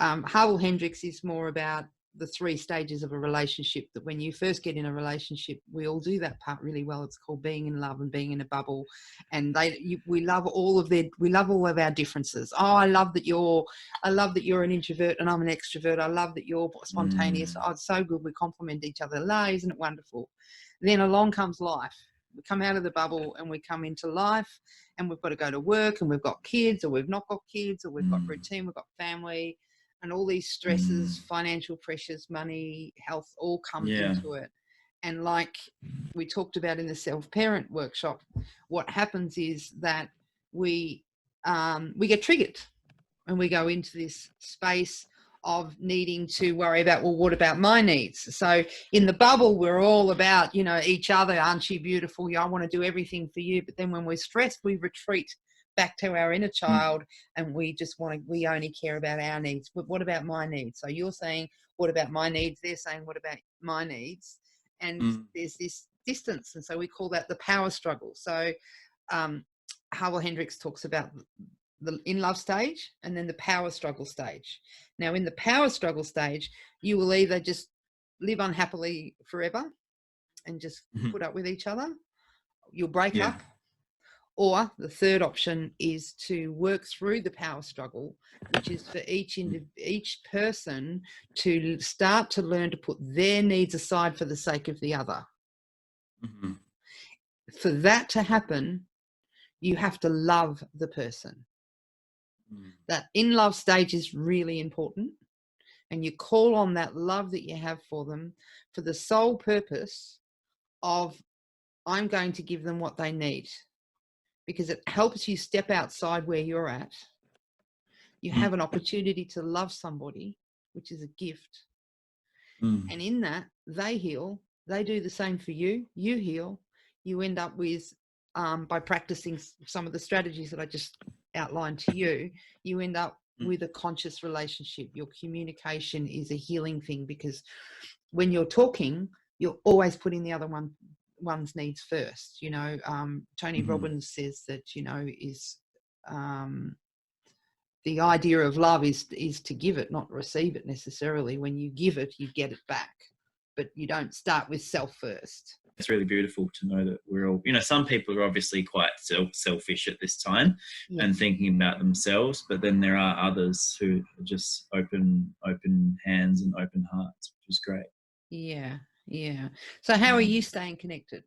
Harville Hendricks is more about the 3 stages of a relationship, that when you first get in a relationship, we all do that part really well. It's called being in love and being in a bubble. And we love all of our differences. Oh, I love that you're an introvert and I'm an extrovert. I love that you're spontaneous. Oh, it's so good. We complement each other. Isn't it wonderful? Then along comes life. We come out of the bubble and we come into life, and we've got to go to work, and we've got kids, or we've not got kids, or we've got routine, we've got family, and all these stresses, financial pressures, money, health, all comes into it. And like we talked about in the self-parent workshop, what happens is that we get triggered, and we go into this space of needing to worry about, well, what about my needs? So in the bubble, we're all about, each other. Aren't you beautiful? Yeah, I want to do everything for you. But then when we're stressed, we retreat back to our inner child, and we only care about our needs. But what about my needs? So you're saying, what about my needs? They're saying, what about my needs? And there's this distance. And so we call that the power struggle. So Harville Hendricks talks about the in love stage and then the power struggle stage. Now, in the power struggle stage, you will either just live unhappily forever and just put up with each other. You'll break up. Or the third option is to work through the power struggle, which is for each person to start to learn to put their needs aside for the sake of the other. For that to happen, you have to love the person. That in-love stage is really important, and you call on that love that you have for them for the sole purpose of, I'm going to give them what they need, because it helps you step outside where you're at. You have an opportunity to love somebody, which is a gift. And in that, they heal. They do the same for you. You heal. You end up with, by practicing some of the strategies that I just outlined to you, you end up with a conscious relationship. Your communication is a healing thing, because when you're talking, you're always putting the other one's needs first. Tony Robbins says that, is the idea of love is to give it, not receive it necessarily. When you give it, you get it back, but you don't start with self first. It's really beautiful to know that we're all, some people are obviously quite selfish at this time and thinking about themselves, but then there are others who are just open hands and open hearts, which is great. Yeah. So how are you staying connected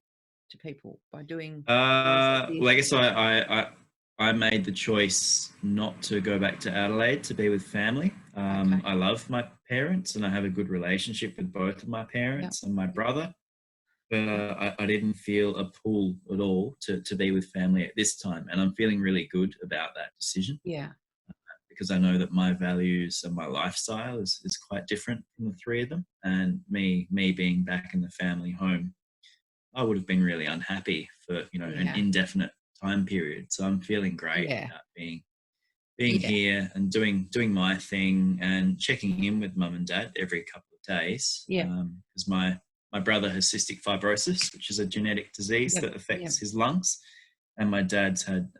to people? By doing well, I guess I made the choice not to go back to Adelaide to be with family. I love my parents and I have a good relationship with both of my parents and my brother. But I didn't feel a pull at all to be with family at this time. And I'm feeling really good about that decision. Yeah. Because I know that my values and my lifestyle is quite different from the 3 of them. And me being back in the family home, I would have been really unhappy for, an indefinite time period. So I'm feeling great about being here and doing my thing and checking in with mum and dad every couple of days. Because my brother has cystic fibrosis, which is a genetic disease that affects his lungs. And my dad's had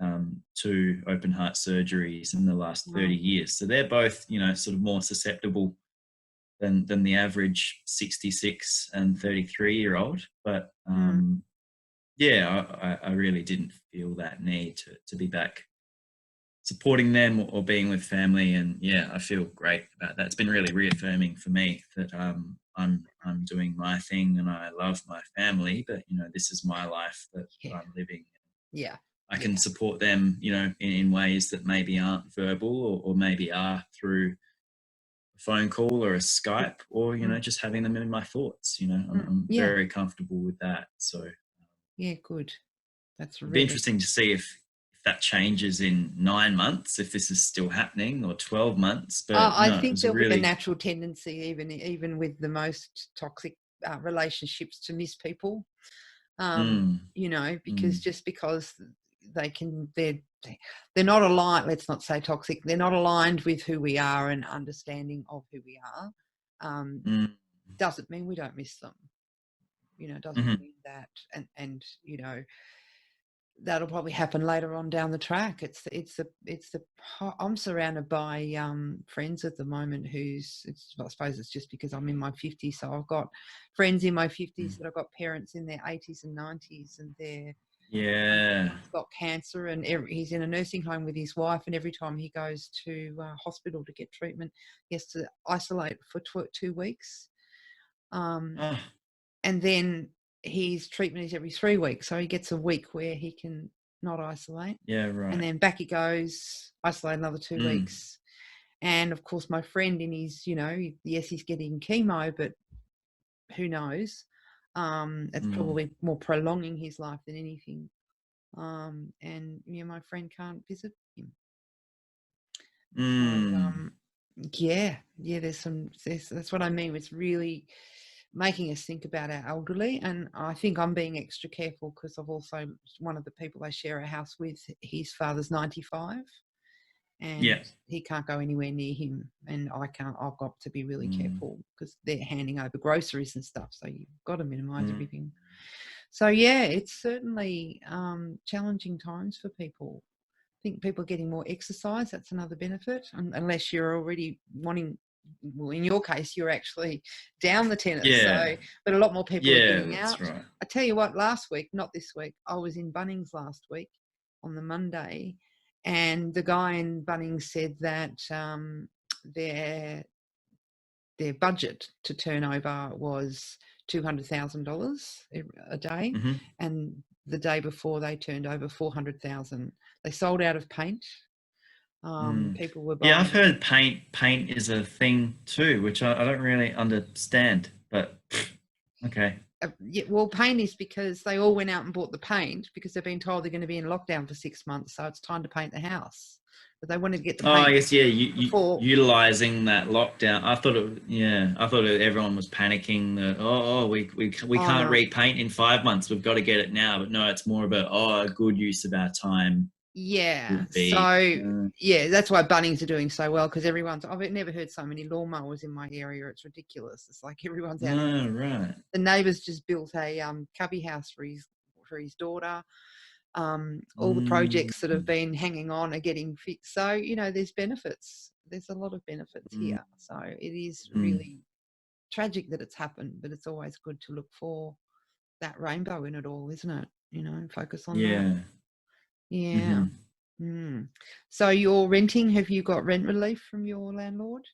2 open heart surgeries in the last 30 years. So they're both, sort of more susceptible than the average 66 and 33-year-old. But, I really didn't feel that need to be back supporting them or being with family. And, I feel great about that. It's been really reaffirming for me that I'm doing my thing and I love my family, but this is my life that I'm living. I can support them, in ways that maybe aren't verbal or maybe are through a phone call or a Skype or just having them in my thoughts. I'm very comfortable with that. So good. That's really it'd be interesting to see if that changes in 9 months, if this is still happening, or 12 months. But I think there'll be a natural tendency, even with the most toxic relationships, to miss people. Because they're not aligned. Let's not say toxic. They're not aligned with who we are and understanding of who we are. Doesn't mean we don't miss them. Doesn't mean that. And that'll probably happen later on down the track. I'm surrounded by friends at the moment I suppose it's just because I'm in my 50s, so I've got friends in my 50s that have got parents in their 80s and 90s, and he's got cancer, and he's in a nursing home with his wife, and every time he goes to hospital to get treatment, he has to isolate for 2 weeks. Oh, And then his treatment is every 3 weeks. So he gets a week where he can not isolate. yeah, right. And then back he goes, isolate another 2 weeks. And of course, my friend in his, yes, he's getting chemo, but who knows? It's probably more prolonging his life than anything. And my friend can't visit him. So, that's what I mean. It's really making us think about our elderly, and I think I'm being extra careful because I've also, one of the people I share a house with, his father's 95 and he can't go anywhere near him, and I've got to be really careful because they're handing over groceries and stuff, so you've got to minimize everything. So it's certainly challenging times for people. I think people are getting more exercise. That's another benefit, unless you're already wanting, well, in your case, you're actually down the tennis. Yeah. So, but a lot more people are getting that's out. right. I tell you what, last week, not this week, I was in Bunnings last week on the Monday, and the guy in Bunnings said that their budget to turn over was $200,000 a day, and the day before they turned over 400,000. They sold out of paint. People were buying. Yeah, I've heard paint is a thing too, which I don't really understand, but okay. Well, paint is because they all went out and bought the paint because they've been told they're going to be in lockdown for 6 months, so it's time to paint the house. But they wanted to get the paint. I guess utilizing that lockdown. I thought everyone was panicking that we can't repaint in 5 months. We've got to get it now. But no, it's more about a good use of our time. Yeah. So that's why Bunnings are doing so well, because I've never heard so many lawnmowers in my area. It's ridiculous. It's like everyone's out. Oh, right. The neighbours just built a cubby house for his daughter. All the projects that have been hanging on are getting fixed. So, there's benefits. There's a lot of benefits here. So it is really tragic that it's happened, but it's always good to look for that rainbow in it all, isn't it? Focus on that. Yeah. So you're renting. Have you got rent relief from your landlord?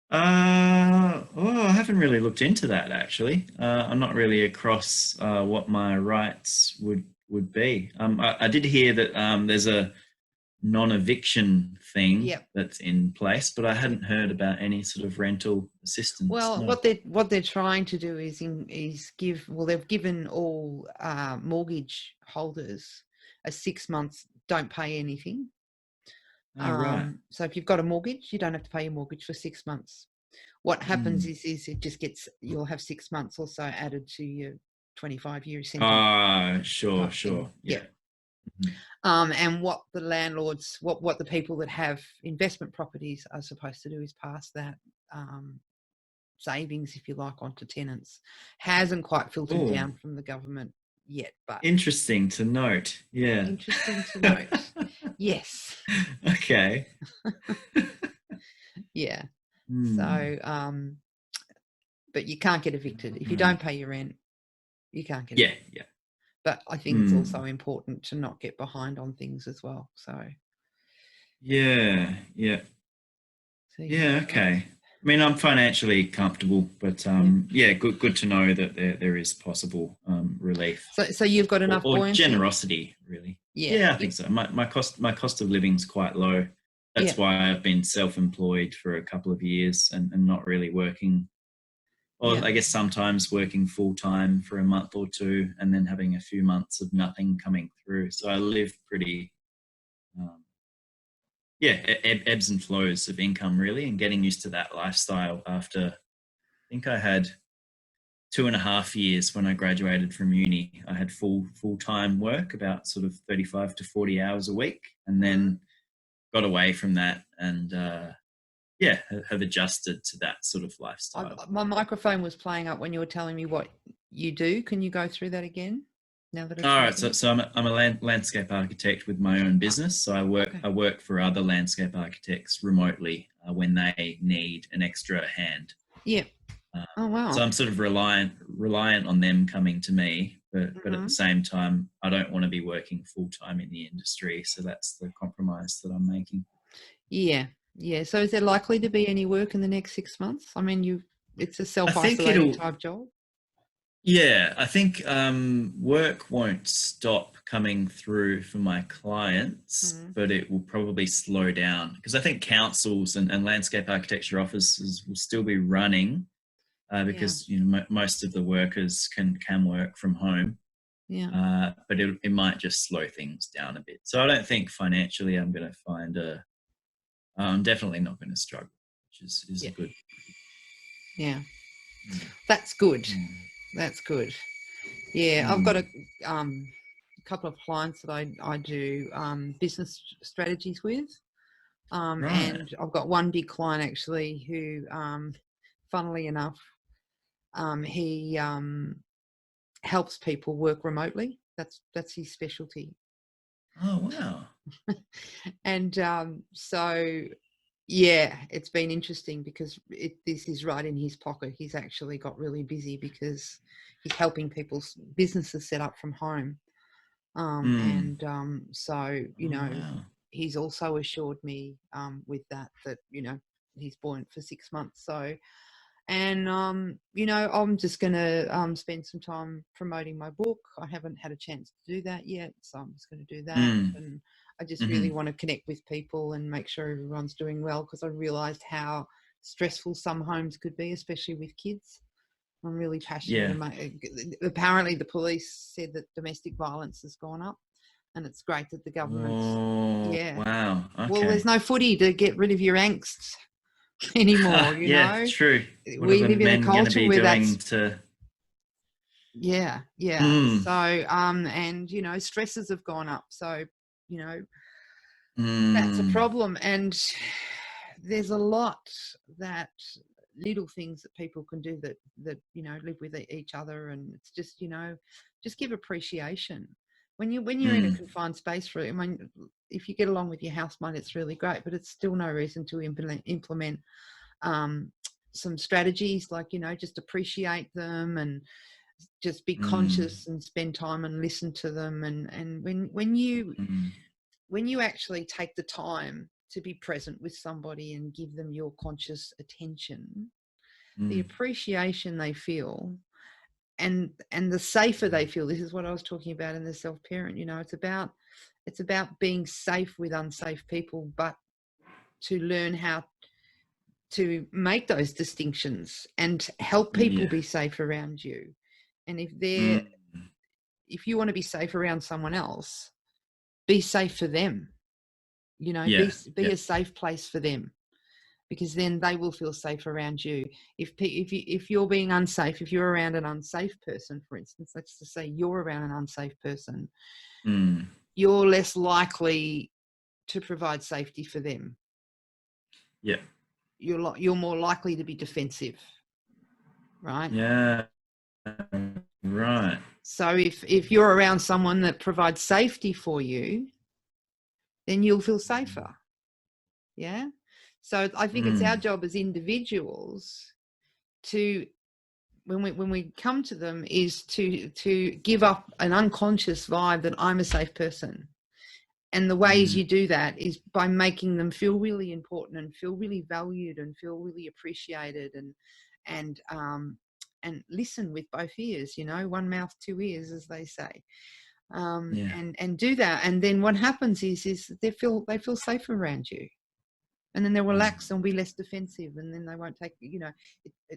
I haven't really looked into that, actually. I'm not really across what my rights would be. I did hear that there's a non-eviction thing that's in place, but I hadn't heard about any sort of rental assistance. Well, no. what they're trying to do is they've given all mortgage holders a 6 months don't pay anything. Right. So if you've got a mortgage, you don't have to pay your mortgage for 6 months. What happens is it just you'll have 6 months or so added to your 25-year sentence. Sure. Yeah. And what the landlords, what the people that have investment properties are supposed to do is pass that savings, if you like, onto tenants. Hasn't quite filtered down from the government yet, but interesting to note. Yeah. Interesting to note. Yes. Okay. Yeah. So, but you can't get evicted if you don't pay your rent. You can't get evicted. Yeah. But I think it's also important to not get behind on things as well. So. Yeah. Okay. I mean, I'm financially comfortable, but good to know that there is possible relief. So you've got enough or buoyancy? Generosity, really. Yeah, I think so. My cost of living is quite low. That's why I've been self-employed for a couple of years and not really working. Or I guess sometimes working full-time for a month or two and then having a few months of nothing coming through. So I live pretty, ebbs and flows of income, really, and getting used to that lifestyle after, I think I had 2.5 years when I graduated from uni. I had full-time work, about sort of 35 to 40 hours a week, and then got away from that and have adjusted to that sort of lifestyle. My microphone was playing up when you were telling me what you do. Can you go through that again? now that it's All right, happened? so I'm a landscape architect with my own Oh, business. So okay. I work for other landscape architects remotely when they need an extra hand. Yeah. Um, Oh, so wow. I'm sort of reliant on them coming to me, but at the Hmm. same time, I don't want to be working full time in the industry. So that's the compromise that I'm making. Yeah. Yeah. So is there likely to be any work in the next 6 months? I mean, it's a I think self-isolating it'll. type job. Yeah, I think work won't stop coming through for my clients, Mm. but it will probably slow down because I think councils and landscape architecture offices will still be running Yeah. because most of the workers can work from home, Yeah. but it might just slow things down a bit. So I don't think financially I'm going to find a. I'm definitely not going to struggle, which is Yeah. a good. Yeah. Mm, That's good. mm, That's good. Yeah. I've got mm. a couple of clients that I do business strategies with. Right. And I've got one big client actually who, funnily enough, he helps people work remotely. That's his specialty. Oh wow. And so, yeah, it's been interesting because this is right in his pocket. He's actually got really busy because he's helping people's businesses set up from home. Mm. And so, Oh wow. he's also assured me with that he's buoyant for 6 months. So, and I'm just going to spend some time promoting my book. I haven't had a chance to do that yet, so I'm just going to do that. Mm. And I just really Hmm. want to connect with people and make sure everyone's doing well, because I realized how stressful some homes could be, especially with kids. I'm really passionate Yeah. about. Apparently the police said that domestic violence has gone up, and it's great that the government's, Oh yeah, wow. well, there's Okay. no footy to get rid of your angst anymore. Yeah, true. What are We the live in a men going to culture be where doing that's, to? yeah, yeah. Mm. So and stresses have gone up, so you know that's a Mm. problem. And there's a lot that little things that people can do that live with each other. And it's just give appreciation when you're in a Mm. confined space. For, I mean, if you get along with your housemate, it's really great, but it's still no reason to implement um, some strategies like just appreciate them, and just be Mm. conscious and spend time and listen to them. And when you actually take the time to be present with somebody and give them your conscious attention, the Mm. appreciation they feel, and the safer they feel. This is what I was talking about in the self-parent. It's about being safe with unsafe people, but to learn how to make those distinctions and help people Yeah. be safe around you. And Mm. if you want to be safe around someone else, be safe for them. Yeah. Be Yeah. a safe place for them, because then they will feel safe around you. If you're being unsafe, if you're around an unsafe person, for instance, let's just say you're around an unsafe person, Mm. you're less likely to provide safety for them. Yeah. You're more likely to be defensive, right? Yeah. Right. So if you're around someone that provides safety for you, then you'll feel safer. Yeah. So I think it's our Mm. job as individuals to, when we come to them, is to give up an unconscious vibe that I'm a safe person. And the ways Mm. you do that is by making them feel really important and feel really valued and feel really appreciated, and listen with both ears, one mouth, two ears, as they say. Yeah. And do that. And then what happens is they feel safer around you, and then they'll Mm. relax and be less defensive, and then they won't take,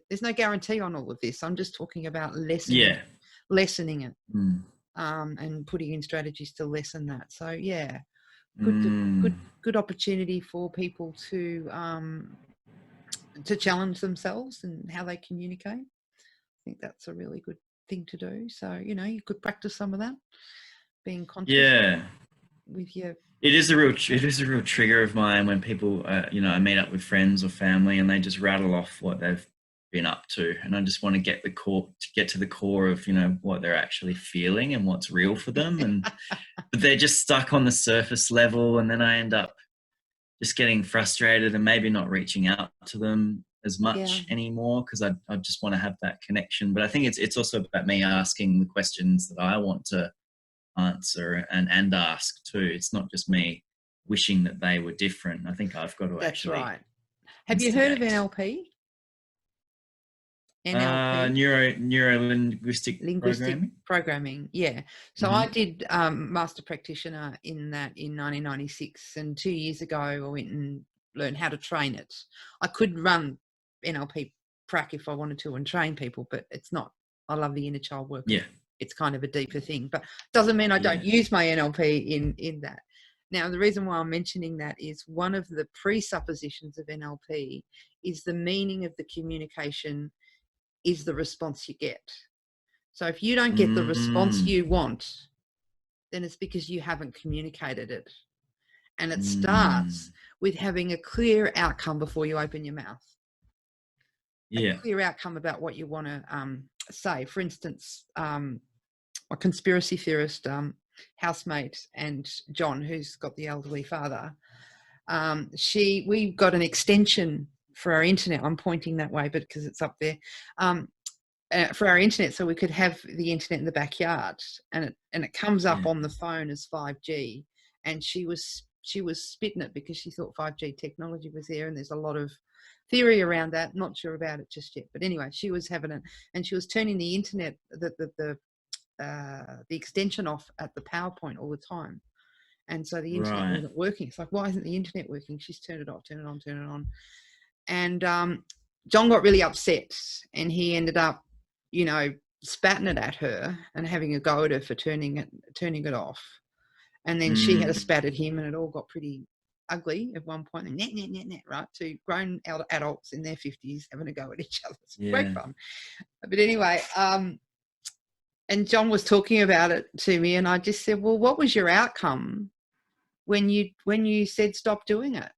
there's no guarantee on all of this. I'm just talking about lessening Yeah. it, Mm. and putting in strategies to lessen that. So yeah, good Mm. good opportunity for people to challenge themselves and how they communicate. I think that's a really good thing to do. So you could practice some of that, being conscious Yeah. with your It is a real trigger of mine when people, I meet up with friends or family and they just rattle off what they've been up to, and I just want to get to the core of, you know, what they're actually feeling and what's real for them. And but they're just stuck on the surface level, and then I end up just getting frustrated and maybe not reaching out to them as much anymore, because I just want to have that connection. But I think it's also about me asking the questions that I want to answer and ask too. It's not just me wishing that they were different. I think I've got to That's actually right. Have you heard of instigate. NLP? NLP, Neuro linguistic programming. Yeah. So I did master practitioner in that in 1996, and 2 years ago I went and learned how to train it. I could run NLP prac if I wanted to and train people, but it's not. I love the inner child work. Yeah. It's kind of a deeper thing, but doesn't mean I don't use my NLP in that. Now, the reason why I'm mentioning that is one of the presuppositions of NLP is the meaning of the communication is the response you get. So if you don't get the response you want, then it's because you haven't communicated it. And it starts with having a clear outcome before you open your mouth. A clear outcome about what you want to say. For instance, a conspiracy theorist housemate and John, who's got the elderly father, we got an extension for our internet. I'm pointing that way, but because it's up there. For our internet, so we could have the internet in the backyard, and it comes up on the phone as 5G, and she was spitting it because she thought 5G technology was there, and there's a lot of theory around that. Not sure about it just yet, but anyway, she was having it, and she was turning the internet, the extension off at the PowerPoint all the time, and so the internet wasn't working. It's like, why isn't the internet working? She's turned it off, turn it on, turn it on, and John got really upset, and he ended up, you know, spatting it at her and having a go at her for turning it off. And then she had a spat at him, and it all got pretty ugly at one point. And net, right? Two grown adults in their 50s having a go at each other. It's great fun. But anyway, and John was talking about it to me, and I just said, well, what was your outcome when you said stop doing it?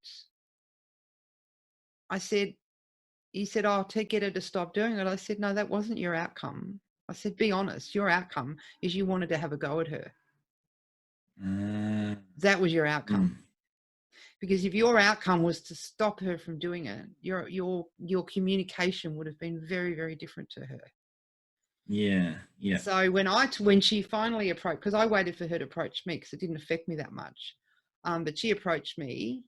He said, oh, to get her to stop doing it. I said, no, that wasn't your outcome. I said, be honest. Your outcome is you wanted to have a go at her. That was your outcome. Because if your outcome was to stop her from doing it, your communication would have been very, very different to her. Yeah. So when she finally approached, because I waited for her to approach me because it didn't affect me that much, but she approached me.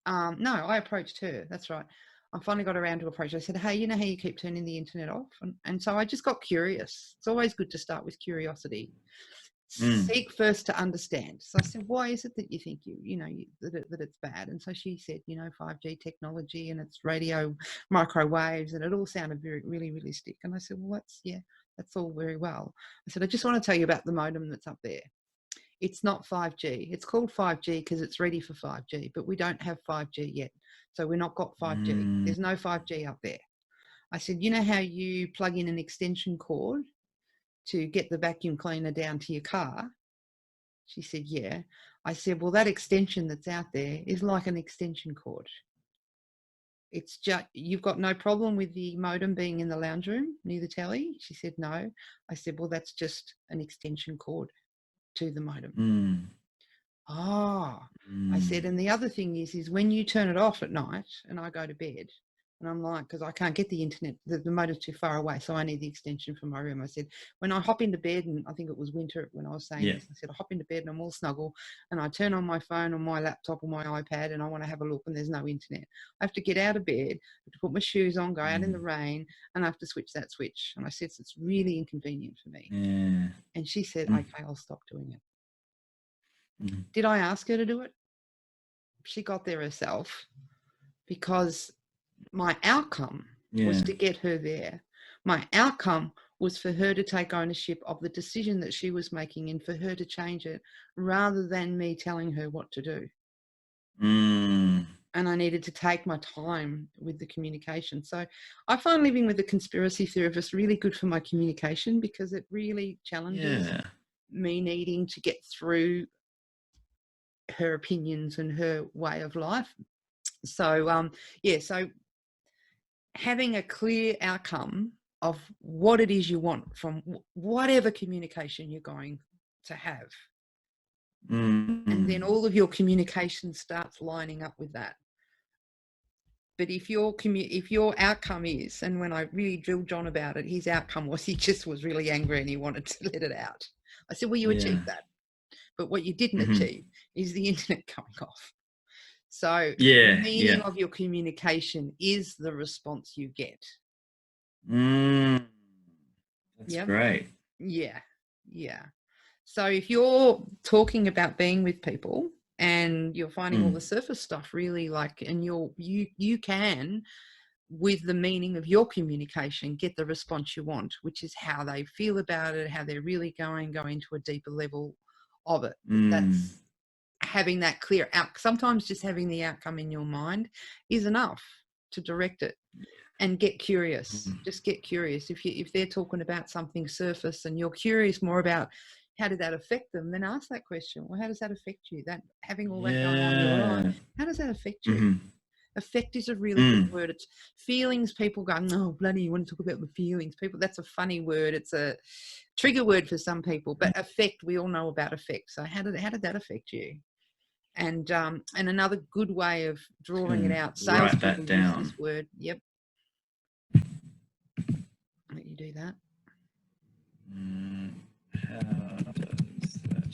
No, I approached her. That's right. I finally got around to approach her. I said, hey, you know how you keep turning the internet off? And so I just got curious. It's always good to start with curiosity. Seek first to understand. So I said, why is it that you think that it's bad? And so she said, 5G technology and it's radio microwaves, and it all sounded really realistic. And I said, well, that's all very well. I said, I just want to tell you about the modem that's up there. It's not 5G. It's called 5G because it's ready for 5G, but we don't have 5G yet. So we're not got 5G. There's no 5G up there. I said, you know how you plug in an extension cord to get the vacuum cleaner down to your car? She said, yeah. I said, well, that extension that's out there is like an extension cord. It's just, you've got no problem with the modem being in the lounge room near the telly? She said, no. I said, well, that's just an extension cord to the modem. I said, and the other thing is when you turn it off at night and I go to bed, and I'm like, because I can't get the internet, the modem's too far away, so I need the extension for my room. I said, when I hop into bed, and I think it was winter when I was saying this, I said, I hop into bed and I'm all snuggle, and I turn on my phone or my laptop or my iPad, and I want to have a look, and there's no internet. I have to get out of bed, have to put my shoes on, go out in the rain, and I have to switch that switch. And I said, so it's really inconvenient for me. And she said, okay, I'll stop doing it. Did I ask her to do it? She got there herself, because my outcome was to get her there. My outcome was for her to take ownership of the decision that she was making and for her to change it, rather than me telling her what to do. And I needed to take my time with the communication. So I find living with a conspiracy theorist really good for my communication, because it really challenges me needing to get through her opinions and her way of life. So so having a clear outcome of what it is you want from whatever communication you're going to have. And then all of your communication starts lining up with that. But if your outcome is, and when I really drilled John about it, his outcome was he just was really angry and he wanted to let it out. I said, well, you achieved that. But what you didn't achieve is the internet going off. So the meaning of your communication is the response you get. That's great. Yeah. So if you're talking about being with people and you're finding all the surface stuff really and you can, with the meaning of your communication, get the response you want, which is how they feel about it, how they're really go into a deeper level of it. That's having that clear out. Sometimes just having the outcome in your mind is enough to direct it. And get curious. Just get curious. If they're talking about something surface and you're curious more about how did that affect them, then ask that question. Well, how does that affect you? That having all that going on in your life, how does that affect you? Affect is a really good word. It's feelings. People go, oh, bloody, you want to talk about the feelings. People, that's a funny word. It's a trigger word for some people. But affect, we all know about affect. So how did that affect you? And another good way of drawing it out. Salespeople use this word. Yep. Let you do that. How does that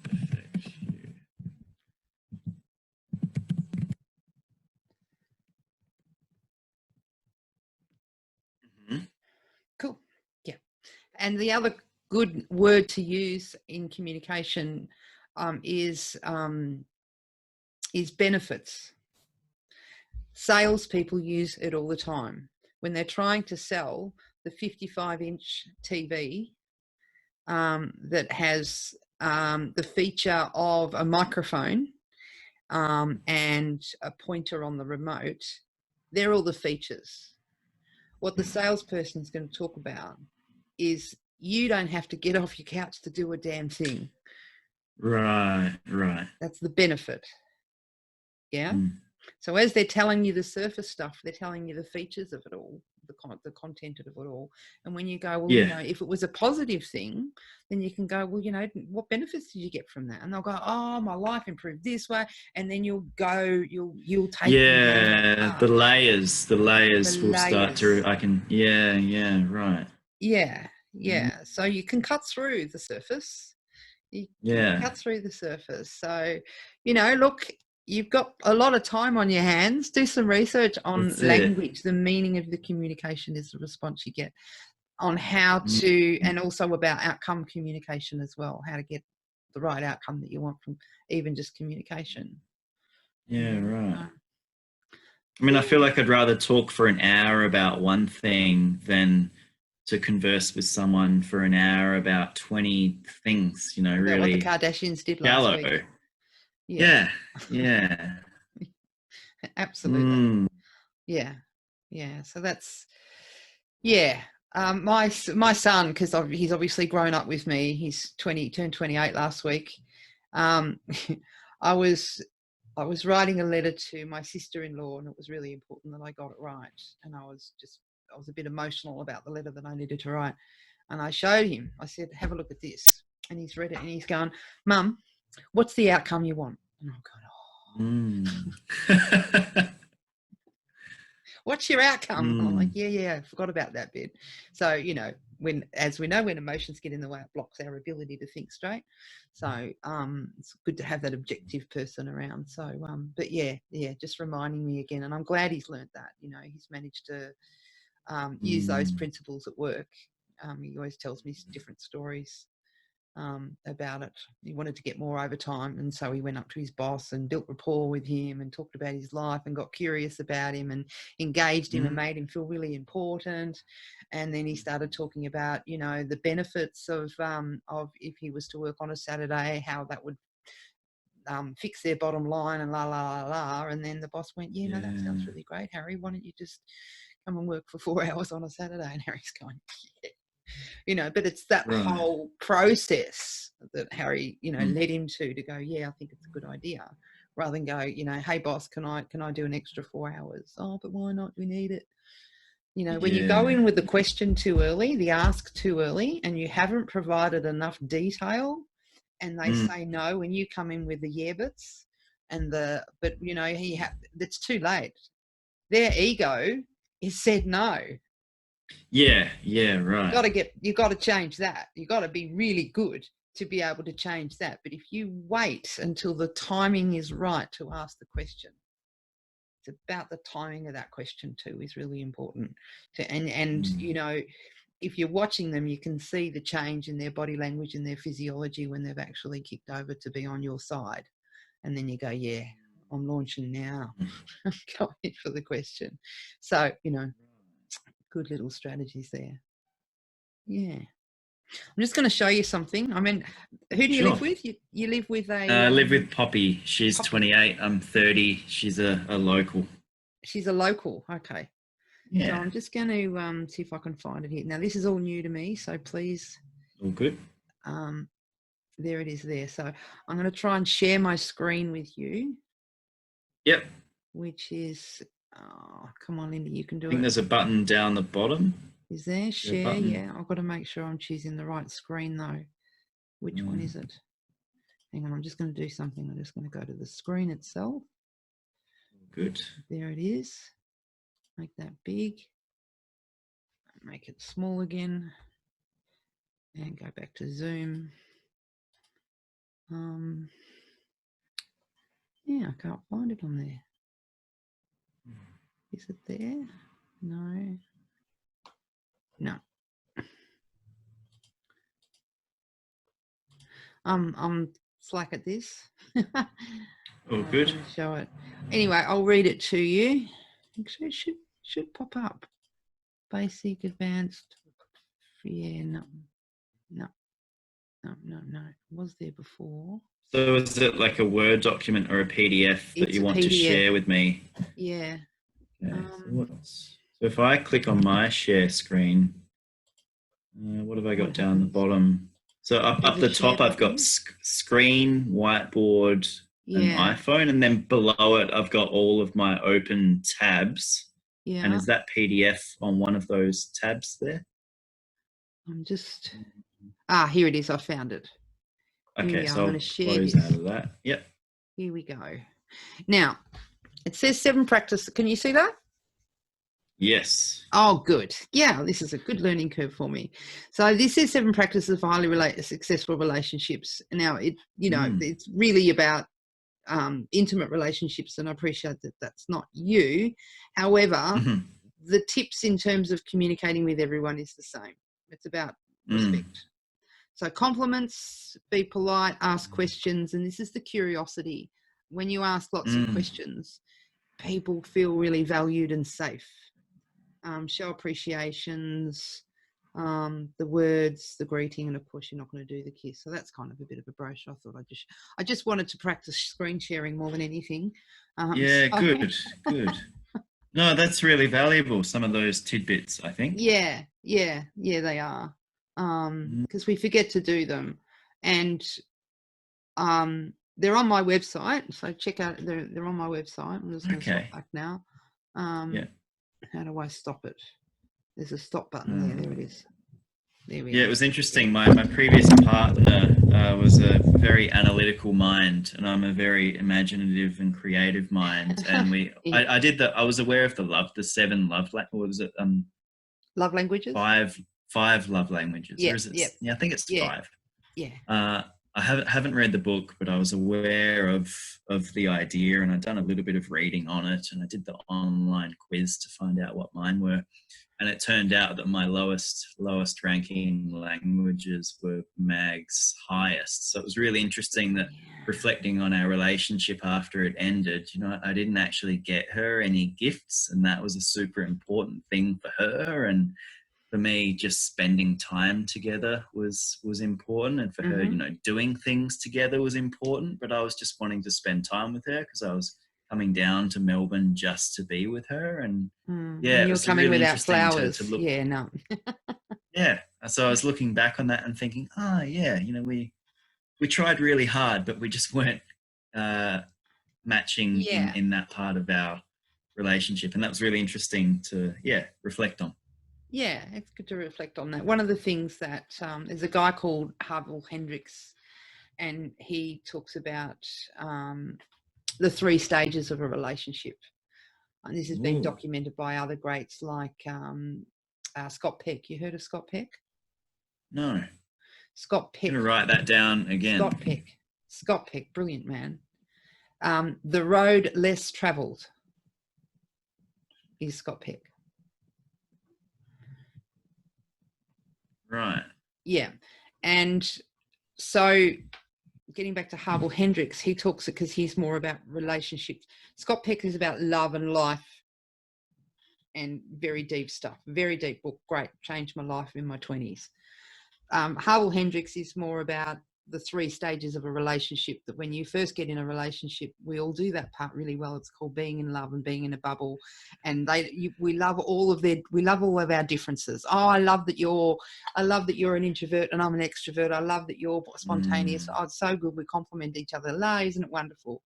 affect you? Cool. Yeah. And the other good word to use in communication is benefits. Salespeople use it all the time when they're trying to sell the 55-inch TV that has the feature of a microphone and a pointer on the remote. They're all the features. What the salesperson's going to talk about is you don't have to get off your couch to do a damn thing. Right. That's the benefit. Yeah. So as they're telling you the surface stuff, they're telling you the features of it all, the content of it all. And when you go, well, if it was a positive thing, then you can go, well, what benefits did you get from that? And they'll go, oh, my life improved this way. And then you'll take them down that path. The layers will start to, right. Yeah. So you can cut through the surface. You can cut through the surface. So, look, you've got a lot of time on your hands. Do some research on language. The meaning of the communication is the response you get, on how to, and also about outcome communication as well, how to get the right outcome that you want from even just communication. Yeah, right. I mean, I feel like I'd rather talk for an hour about one thing than to converse with someone for an hour about 20 things, really. What the Kardashians did last week. Yeah. Absolutely. Yeah. So that's, my son, because he's obviously grown up with me. He's turned 28 last week. I was writing a letter to my sister-in-law, and it was really important that I got it right. And I was a bit emotional about the letter that I needed to write. And I showed him. I said, have a look at this. And he's read it, and he's gone, Mum, what's the outcome you want? And I'm going, oh. What's your outcome? And I'm like, I forgot about that bit. So, as we know, when emotions get in the way, it blocks our ability to think straight. So it's good to have that objective person around. So, but just reminding me again. And I'm glad he's learned that, he's managed to use those principles at work. He always tells me different stories about it. He wanted to get more overtime, and so he went up to his boss and built rapport with him and talked about his life and got curious about him and engaged him and made him feel really important. And then he started talking about, the benefits of if he was to work on a Saturday, how that would fix their bottom line and la la la la. And then the boss went, that sounds really great, Harry. Why don't you just come and work for 4 hours on a Saturday? And Harry's going, but it's that whole process that Harry, led him to go, I think it's a good idea. rather than go, you know, hey boss, can I do an extra 4 hours? Oh, but why not? We need it. You know, when you go in with the question too early, the ask too early, and you haven't provided enough detail, and they say no, when you come in with the yeah buts and but you know, it's too late. Their ego is said no. Yeah, right. You got to change that. You got to be really good to be able to change that. But if you wait until the timing is right to ask the question, it's about the timing of that question too is really important. You know, if you're watching them, you can see the change in their body language and their physiology when they've actually kicked over to be on your side. And then you go, yeah, I'm launching now. I'm going for the question. So, you know, good little strategies there. Yeah. I'm just going to show you something. I mean, who do you live with? You live with I live with Poppy. She's Poppy. 28. I'm 30. She's a local. She's a local. Okay. Yeah. So I'm just going to see if I can find it here. Now, this is all new to me, so please. All good. There it is there. So I'm going to try and share my screen with you. Yep. Which is, oh, come on, Linda, you can do it. I think there's a button down the bottom. Is there? Share, yeah. I've got to make sure I'm choosing the right screen though. Which one is it? Hang on, I'm just going to do something. I'm just going to go to the screen itself. Good. There it is. Make that big. Make it small again. And go back to Zoom. Yeah, I can't find it on there. Is it there? No. No. I'm slack at this. Oh, good. Show it. Anyway, I'll read it to you. Actually, it should pop up. Basic, advanced. Yeah, no. It was there before. So is it like a Word document or a PDF that you want to share with me? Yeah. Okay. So if I click on my share screen, what have I got down the bottom? So up the top, I've got screen, whiteboard, and iPhone, and then below it, I've got all of my open tabs. Yeah. And is that PDF on one of those tabs there? I'm just... here it is. I found it. Okay, so I'm going to close out of that. Yep. Here we go. Now, it says 7 practice. Can you see that? Yes. Oh, good. Yeah, this is a good learning curve for me. So this is 7 practices for highly successful relationships. Now, it's really about intimate relationships, and I appreciate that that's not you. However, the tips in terms of communicating with everyone is the same. It's about respect. So compliments, be polite, ask questions, and this is the curiosity. When you ask lots of questions, people feel really valued and safe. Show appreciations, the words, the greeting, and of course you're not going to do the kiss. So that's kind of a bit of a brochure. I thought I just wanted to practice screen sharing more than anything. Good. No, that's really valuable. Some of those tidbits, I think. Yeah, they are. Because we forget to do them, and they're on my website. So check out. They're on my website. I'm just going to stop back now. How do I stop it? There's a stop button there. There it is. There we go. Yeah, it was interesting. My previous partner was a very analytical mind, and I'm a very imaginative and creative mind. And I was aware of the 7 love. What was it? Love languages. 5 love languages. Yeah, or is it, yeah, I think it's 5. Yeah. I haven't read the book, but I was aware of the idea, and I'd done a little bit of reading on it, and I did the online quiz to find out what mine were. And it turned out that my lowest ranking languages were Mag's highest. So it was really interesting that reflecting on our relationship after it ended, I didn't actually get her any gifts, and that was a super important thing for her. And for me, just spending time together was important, and for her, doing things together was important. But I was just wanting to spend time with her because I was coming down to Melbourne just to be with her, and you're coming really without flowers. To look, no. Yeah, so I was looking back on that and thinking, we tried really hard, but we just weren't matching Yeah. in that part of our relationship, and that was really interesting to reflect on. Yeah, it's good to reflect on that. One of the things that there's a guy called Harville Hendricks, and he talks about the 3 stages of a relationship. And this has been Ooh, documented by other greats like Scott Peck. You heard of Scott Peck? no, Scott Peck. gonna write that down again. Scott Peck. Scott Peck, brilliant man. The road less travelled is Scott Peck. Right. Yeah. And so getting back to Harville Hendricks, he talks it because he's more about relationships. Scott Peck is about love and life and very deep stuff. Very deep book. Great. Changed my life in my 20s. Harville Hendricks is more about the 3 stages of a relationship, that when you first get in a relationship, we all do that part really well. It's called being in love and being in a bubble. And we love all of our differences. Oh, I love that you're an introvert and I'm an extrovert. I love that you're spontaneous. Oh, it's so good. We complement each other. Isn't it wonderful?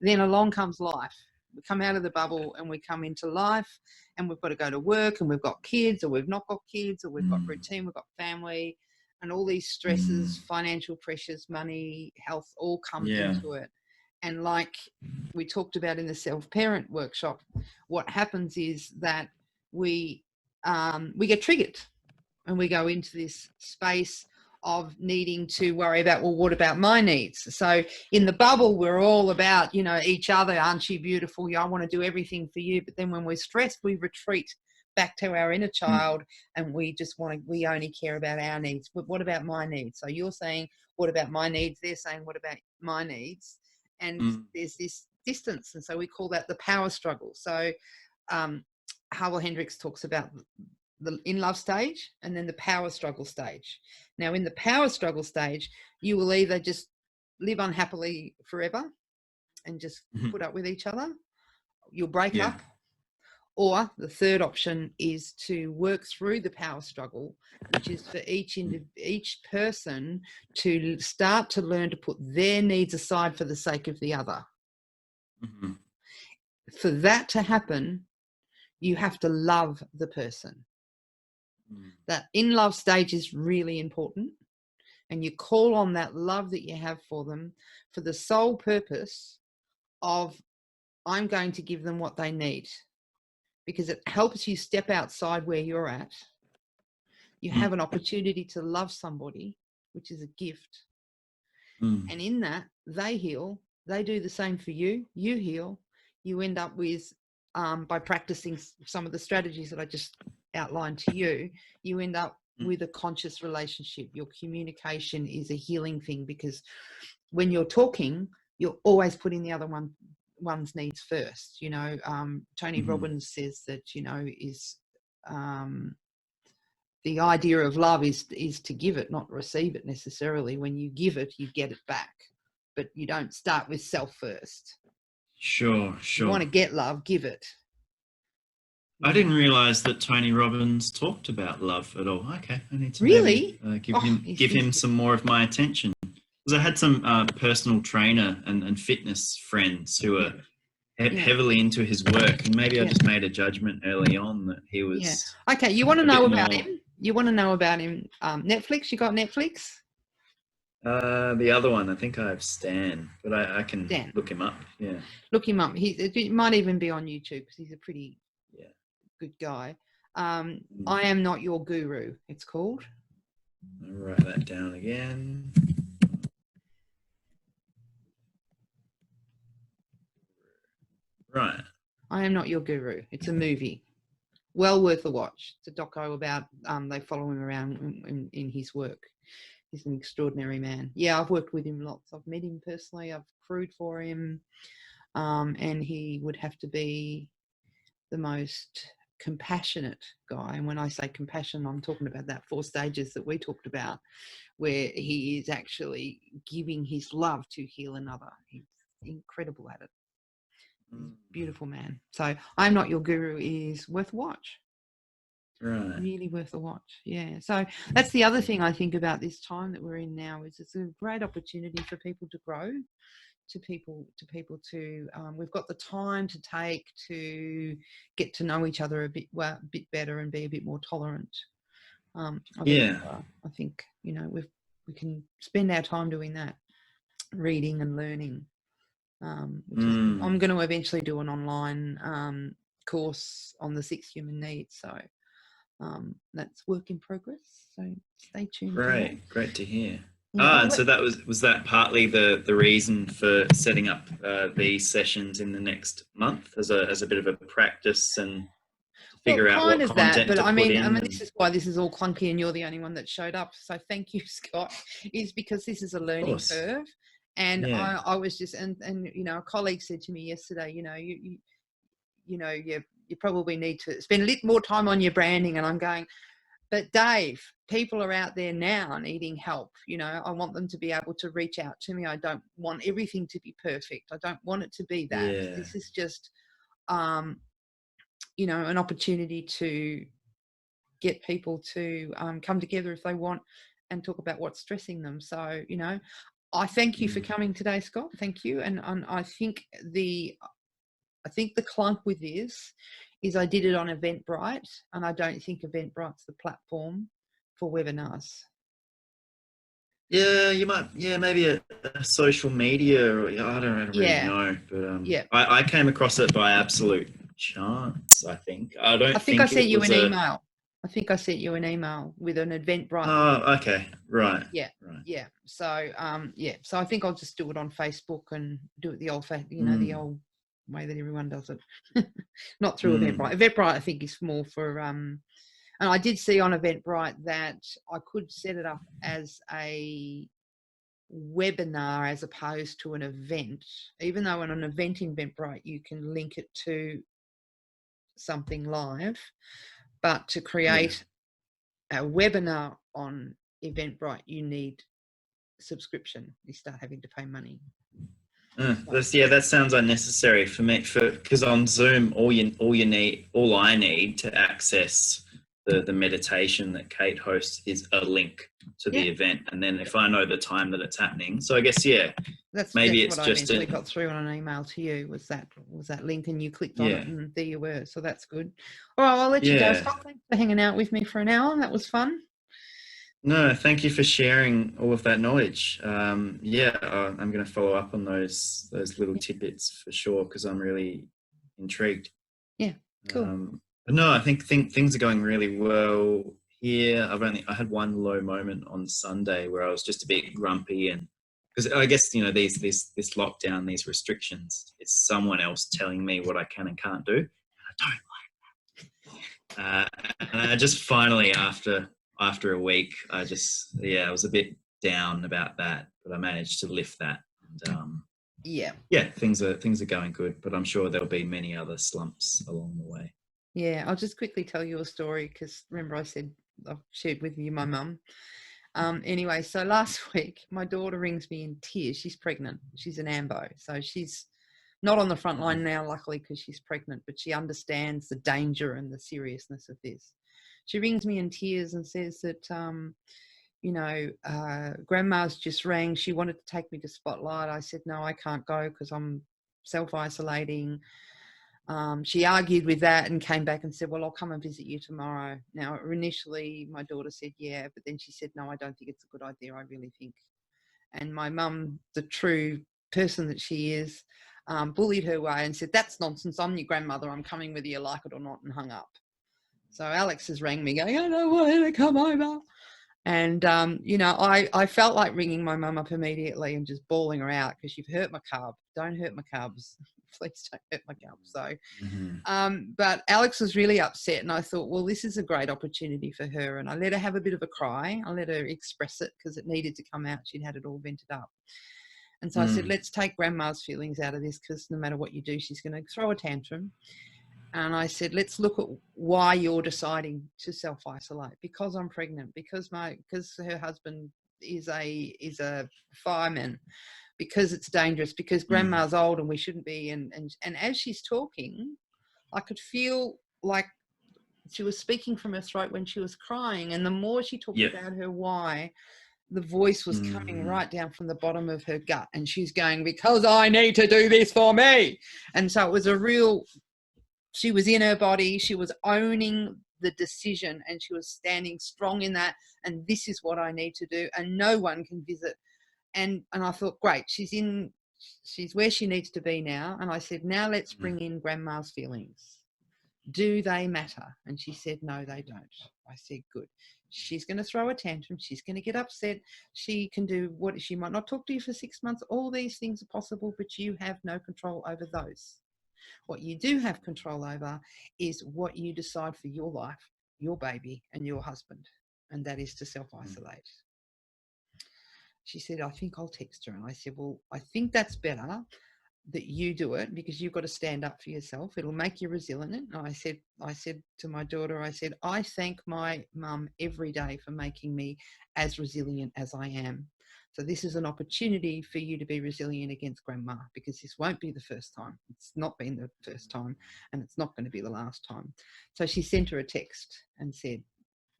Then along comes life. We come out of the bubble and we come into life, and we've got to go to work, and we've got kids, or we've not got kids, or we've got routine, we've got family, and all these stresses, financial pressures, money, health, all comes into it. And like we talked about in the self-parent workshop, what happens is that we get triggered, and we go into this space of needing to worry about, well, what about my needs? So in the bubble, we're all about, each other. Aren't you beautiful? I want to do everything for you. But then when we're stressed, we retreat back to our inner child, and we only care about our needs. But what about my needs? So you're saying, what about my needs? They're saying, what about my needs? And there's this distance. And so we call that the power struggle. So Harville Hendricks talks about the in love stage and then the power struggle stage. Now, in the power struggle stage, you will either just live unhappily forever and just put up with each other. You'll break up. Or the third option is to work through the power struggle, which is for each person to start to learn to put their needs aside for the sake of the other. For that to happen, you have to love the person. That in-love stage is really important, and you call on that love that you have for them for the sole purpose of, I'm going to give them what they need. Because it helps you step outside where you're at. You have an opportunity to love somebody, which is a gift. And in that, they heal. They do the same for you. You heal. You end up with, by practicing some of the strategies that I just outlined to you, you end up with a conscious relationship. Your communication is a healing thing, because when you're talking, you're always putting the other one's needs first. Tony Robbins says that, is the idea of love is to give it, not receive it necessarily. When you give it, you get it back, but you don't start with self first. Sure. You want to get love, give it. I didn't realize that Tony Robbins talked about love at all. Okay, I need to really give him some more of my attention. Because I had some personal trainer and fitness friends who are heavily into his work, and maybe I just made a judgment early on that he was. Yeah. Okay, you want to know about him? You want to know about him? Netflix. You got Netflix? The other one, I think I have Stan, but I can look him up. Yeah, look him up. It might even be on YouTube, because he's a pretty good guy. I Am Not Your Guru, it's called. I'll write that down again. Right. I Am Not Your Guru. It's a movie. Well worth a watch. It's a doco about, they follow him around in his work. He's an extraordinary man. Yeah, I've worked with him lots. I've met him personally. I've crewed for him. And he would have to be the most compassionate guy. And when I say compassion, I'm talking about that 4 stages that we talked about, where he is actually giving his love to heal another. He's incredible at it. He's a beautiful man. So I'm Not Your Guru is worth a watch. Right. Really worth a watch. Yeah. So that's the other thing I think about this time that we're in now, is it's a great opportunity for people to grow. to people to we've got the time to take to get to know each other a bit better and be a bit more tolerant. I think you know we can spend our time doing that, reading and learning. I'm going to eventually do an online course on the 6 human needs, so that's work in progress. So stay tuned. Great to hear. And so that was that partly the reason for setting up these sessions in the next month as a bit of a practice and figure out what content to put in. This is why this is all clunky and you're the only one that showed up. So thank you, Scott. Is because this is a learning curve, and I was just and you know, a colleague said to me yesterday, you know, you probably need to spend a little more time on your branding, and I'm going. But Dave, people are out there now needing help. You know, I want them to be able to reach out to me. I don't want everything to be perfect. I don't want it to be that. Yeah. This is just, you know, an opportunity to get people to come together if they want and talk about what's stressing them. So, you know, I thank you for coming today, Scott. Thank you. And I think the clunk with this is I did it on Eventbrite, and I don't think Eventbrite's the platform for webinars. Yeah, you might. Yeah, maybe a social media. Or, I don't really know, but I came across it by absolute chance. I think. I think I sent you an email. I think I sent you an email with an Eventbrite. Oh, okay, right. Yeah, right. Yeah. So, So I think I'll just do it on Facebook and do it the old, the old way that everyone does it, not through Eventbrite. Eventbrite, I think, is more for and I did see on Eventbrite that I could set it up as a webinar as opposed to an event, even though on an event in Eventbrite you can link it to something live, but to create a webinar on Eventbrite you need subscription. You start having to pay money. That sounds unnecessary for me. Because on Zoom, all I need to access the meditation that Kate hosts is a link to the event, and then if I know the time that it's happening. So I guess that's what I eventually got through on an email to you was that link, and you clicked on it, and there you were. So that's good. All right, I'll let you go. Scott, thanks for hanging out with me for an hour. That was fun. No, thank you for sharing all of that knowledge. I'm going to follow up on those little tidbits for sure, because I'm really intrigued. Yeah, cool. But no, I think things are going really well here. I had one low moment on Sunday where I was just a bit grumpy, and because I guess this lockdown, these restrictions, it's someone else telling me what I can and can't do. I don't like that. And I just finally after a week, I was a bit down about that, but I managed to lift that. And, things are going good, but I'm sure there'll be many other slumps along the way. Yeah, I'll just quickly tell you a story, because remember I said I've shared with you my mum. Anyway, so last week my daughter rings me in tears. She's pregnant. She's an ambo, so she's not on the front line now, luckily, because she's pregnant, but she understands the danger and the seriousness of this. She rings me in tears and says that, Grandma's just rang. She wanted to take me to Spotlight. I said, no, I can't go because I'm self-isolating. She argued with that and came back and said, well, I'll come and visit you tomorrow. Now, initially, my daughter said, yeah, but then she said, no, I don't think it's a good idea. I really think. And my mum, the true person that she is, bullied her way and said, that's nonsense. I'm your grandmother. I'm coming whether you like it or not, and hung up. So Alex has rang me going, I don't want her to come over. And, I felt like ringing my mum up immediately and just bawling her out, because you've hurt my cub. Don't hurt my cubs. Please don't hurt my cubs. So, but Alex was really upset, and I thought, well, this is a great opportunity for her. And I let her have a bit of a cry. I let her express it because it needed to come out. She'd had it all vented up. And so I said, let's take Grandma's feelings out of this, because no matter what you do, she's going to throw a tantrum. And I said, let's look at why you're deciding to self-isolate. Because I'm pregnant, because her husband is a fireman, because it's dangerous, because Grandma's old and we shouldn't be. And as she's talking, I could feel like she was speaking from her throat when she was crying. And the more she talked about her why, the voice was coming right down from the bottom of her gut, and she's going, because I need to do this for me. And so it was a real, she was in her body, she was owning the decision, and she was standing strong in that, and this is what I need to do, and no one can visit. And I thought, great, she's where she needs to be now. And I said, now let's bring in grandma's feelings. Do they matter? And she said, no, they don't. I said, good. She's going to throw a tantrum. She's going to get upset. She can do what, she might not talk to you for 6 months. All these things are possible, but you have no control over those. What you do have control over is what you decide for your life, your baby, and your husband. And that is to self-isolate. She said, I think I'll text her. And I said, well, I think that's better that you do it, because you've got to stand up for yourself. It'll make you resilient. And I said to my daughter, I said, I thank my mum every day for making me as resilient as I am. So this is an opportunity for you to be resilient against grandma, because this won't be the first time. It's not been the first time, and it's not going to be the last time. So she sent her a text and said,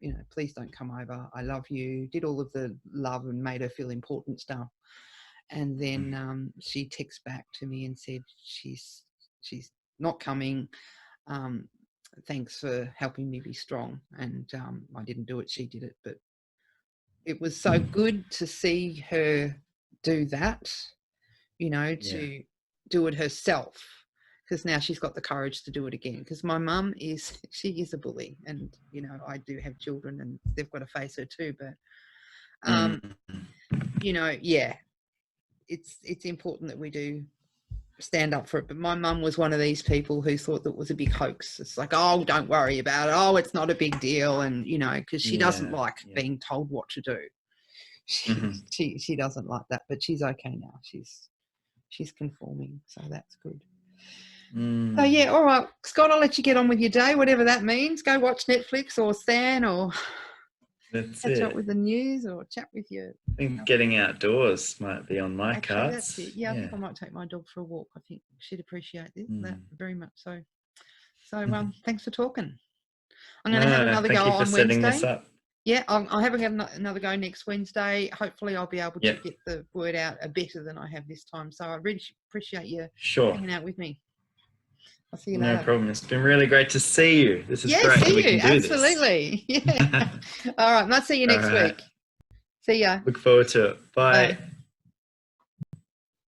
you know, please don't come over. I love you. Did all of the love and made her feel important stuff. And then she texted back to me and said, she's not coming. Thanks for helping me be strong. And I didn't do it. She did it. But it was so good to see her do that, you know, to do it herself. Because now she's got the courage to do it again. Because my mum she is a bully. And, you know, I do have children and they've got to face her too. But, you know, it's important that we do stand up for it. But my mum was one of these people who thought that was a big hoax. It's like, oh, don't worry about it. Oh, it's not a big deal. And, you know, because she doesn't like being told what to do. She doesn't like that, but she's okay now. She's conforming. So that's good. So yeah, all right, Scott, I'll let you get on with your day, whatever that means. Go watch Netflix or Stan, or catch up with the news, or chat with you. I think getting outdoors might be on my cards. That's it. Yeah, I think I might take my dog for a walk. I think she'd appreciate that very much. So thanks for talking. I'm going to have another go on Wednesday. This up. Yeah, I'm having another go next Wednesday. Hopefully I'll be able to get the word out better than I have this time. So I really appreciate you hanging out with me. I'll see you later. No problem. It's been really great to see you. This is great. See you. Absolutely. Yeah. All right. Might see you next week. See ya. Look forward to it. Bye.